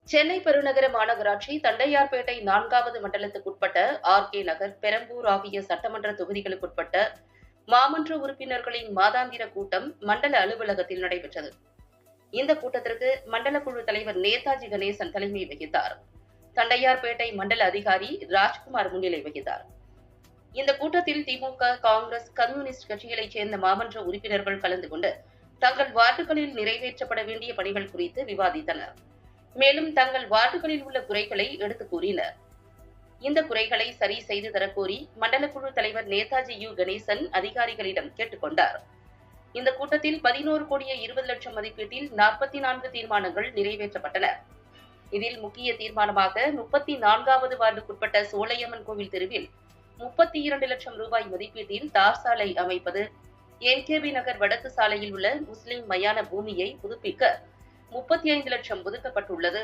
சென்னை பெருநகர மாநகராட்சி தண்டையார்பேட்டை 4வது மண்டலத்துக்குட்பட்ட ஆர்.கே. நகர், பெரம்பூர் ஆகிய சட்டமன்ற தொகுதிகளுக்குட்பட்ட மாமன்ற உறுப்பினர்களின் மாதாந்திர கூட்டம் மண்டல அலுவலகத்தில் நடைபெற்றது. இந்த கூட்டத்திற்கு மண்டல குழு தலைவர் நேதாஜி கணேசன் தலைமை வகித்தார். தண்டையார்பேட்டை மண்டல அதிகாரி ராஜ்குமார் முன்னிலை வகித்தார். இந்த கூட்டத்தில் திமுக, காங்கிரஸ், கம்யூனிஸ்ட் கட்சிகளைச் சேர்ந்த மாமன்ற உறுப்பினர்கள் கலந்து கொண்டு தங்கள் வார்டுகளில் நிறைவேற்றப்பட வேண்டிய பணிகள் குறித்து விவாதித்தனர். மேலும் தங்கள் வார்டுகளில் உள்ள குறைகளை எடுத்துக் கூறினர். இந்த குறைகளை சரி செய்து தரக்கோரி மண்டல குழு தலைவர் நேதாஜி கணேசன் அதிகாரிகளிடம் கேட்டுக் கொண்டார். இந்த கூட்டத்தில் 11,20,00,000 மதிப்பீட்டில் 44 தீர்மானங்கள் நிறைவேற்றப்பட்டன. இதில் முக்கிய தீர்மானமாக 34வது வார்டுக்குட்பட்ட சோலையம்மன் கோவில் தெருவில் 32 லட்சம் ரூபாய் மதிப்பீட்டில் தார் சாலை அமைப்பது, எம்.கே.பி. நகர் வடக்கு சாலையில் உள்ள முஸ்லிம் மயான பூமியை புதுப்பிக்க 35 லட்சம் ஒதுக்கப்பட்டுள்ளது.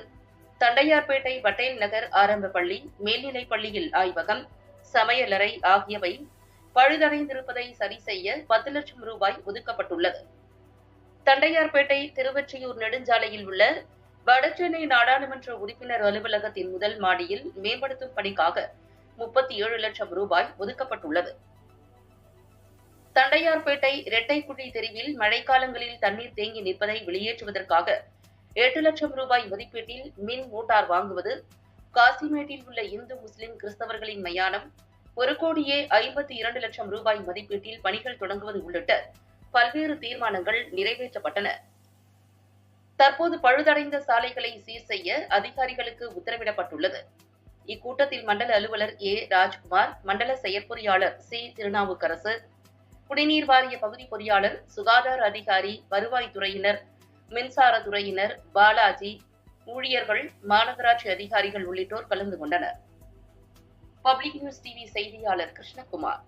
தண்டையார்பேட்டை பட்டேல் நகர் ஆரம்ப பள்ளி, மேல்நிலைப் பள்ளியில் ஆய்வகம், சமையலறை ஆகியவை பழுதடைந்திருப்பதை சரி செய்ய 10 லட்சம் ரூபாய் ஒதுக்கப்பட்டுள்ளது. தண்டையார்பேட்டை திருவொற்றியூர் நெடுஞ்சாலையில் உள்ள வடசென்னை நாடாளுமன்ற உறுப்பினர் அலுவலகத்தின் முதல் மாடியில் மேம்படுத்தும் பணிக்காக 37 லட்சம் ரூபாய் ஒதுக்கப்பட்டுள்ளது. தண்டையார்பேட்டை இரட்டைக்குழி தெருவில் மழைக்காலங்களில் தண்ணீர் தேங்கி நிற்பதை வெளியேற்றுவதற்காக 8 லட்சம் ரூபாய் மதிப்பீட்டில் மின் மோட்டார் வாங்குவது, காசிமேட்டில் உள்ள இந்து, முஸ்லிம், கிறிஸ்தவர்களின் மயானம் 1,52 லட்சம் ரூபாய் மதிப்பீட்டில் பணிகள் தொடங்குவது உள்ளிட்ட பல்வேறு தீர்மானங்கள் நிறைவேற்றப்பட்டன. தற்போது பழுதடைந்த சாலைகளை சீர் செய்ய அதிகாரிகளுக்கு உத்தரவிடப்பட்டுள்ளது. இக்கூட்டத்தில் மண்டல அலுவலர் ஏ. ராஜ்குமார், மண்டல செயற்பொறியாளர் சி. திருநாவுக்கரசு, குடிநீர் வாரிய பகுதி பொறியாளர், சுகாதார அதிகாரி, வருவாய்த்துறையினர், மின்சாரத்துறையினர், பாலாஜி, ஊழியர்கள், மாநகராட்சி அதிகாரிகள் உள்ளிட்டோர் கலந்து கொண்டனர். பப்ளிக் நியூஸ் டிவி செய்தியாளர் கிருஷ்ணகுமார்.